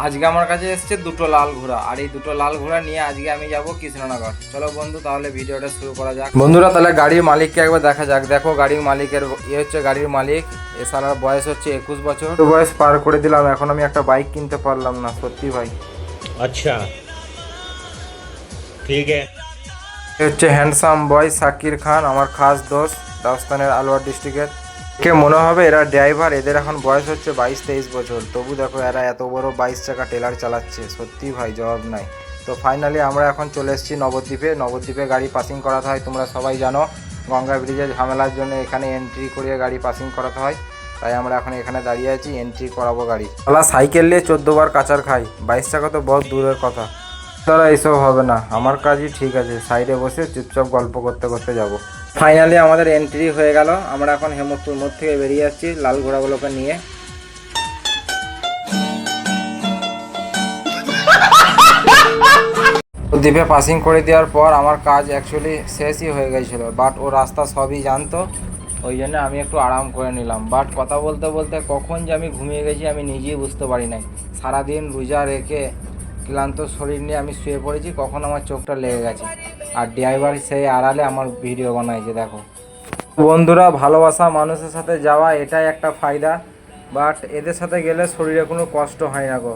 আজকে আমার কাছে এসছে দুটো লাল ঘোড়া, আর এই দুটো লাল ঘোড়া নিয়ে আজকে আমি যাব কৃষ্ণনগর। চলো বন্ধু, তাহলে ভিডিওটা শুরু করা যাক। বন্ধুরা, তাহলে গাড়ির মালিককে একবার দেখা যাক। দেখো গাড়ির মালিকের হচ্ছে গাড়ির মালিক। এ সালার বয়স হচ্ছে 21 বছর। তো বয়স পার করে দিলাম, এখন আমি একটা বাইক কিনতে পারলাম না, সত্যি ভাই। अच्छा ठीक है। এ হচ্ছে হ্যান্ডসাম বয় সাকির খান, আমার খাস দোস্ত, রাজস্থানের আলওয়ার ডিস্ট্রিক্টের। কে মনে হবে এরা ড্রাইভার, এদের এখন বয়স হচ্ছে 22-23 বছর, তবু দেখো এরা এত বড় 22 চাকা টেলার চালাচ্ছে, সত্যি ভাই জবাব নাই। তো ফাইনালি আমরা এখন চলে এসেছি নবদ্বীপে। নবদ্বীপে গাড়ি পাসিং করাতে হয়, তোমরা সবাই জানো। গঙ্গা ব্রিজের ঝামেলার জন্য এখানে এন্ট্রি করিয়ে গাড়ি পাসিং করাতে হয়, তাই আমরা এখন এখানে দাঁড়িয়ে আছি, এন্ট্রি করাবো গাড়ি। তাহলে সাইকেল নিয়ে 14 বার কাচার খাই, 22 চাকা তো বহুত দূরের কথা। তারা এইসব হবে না, আমার কাজই ঠিক আছে, সাইডে বসে চুপচাপ গল্প করতে করতে যাব। ফাইনালি আমাদের এন্ট্রি হয়ে গেল, আমরা এখন হেমন্তপুর মোড় থেকে বেরিয়ে যাচ্ছি লাল ঘোড়াগুলোকে নিয়ে। দ্বীপে পাসিং করে দেওয়ার পর আমার কাজ অ্যাকচুয়ালি শেষই হয়ে গেছিলো, বাট ও রাস্তা সবই জানতো, ওই জন্য আমি একটু আরাম করে নিলাম। বাট কথা বলতে বলতে কখন যে আমি ঘুমিয়ে গেছি আমি নিজেই বুঝতে পারি নাই। সারাদিন রোজা রেখে ক্লান্ত শরীর নিয়ে আমি শুয়ে পড়েছি, কখন আমার চোখটা লেগে গেছে। আর ড্রাইভার সেই আড়ালে আমার ভিডিও বানাইছে, দেখো। বন্ধুরা, ভালোবাসা মানুষের সাথে যাওয়া এটাই একটা ফায়দা, বাট এদের সাথে গেলে শরীরে কোনো কষ্ট হয় না গো।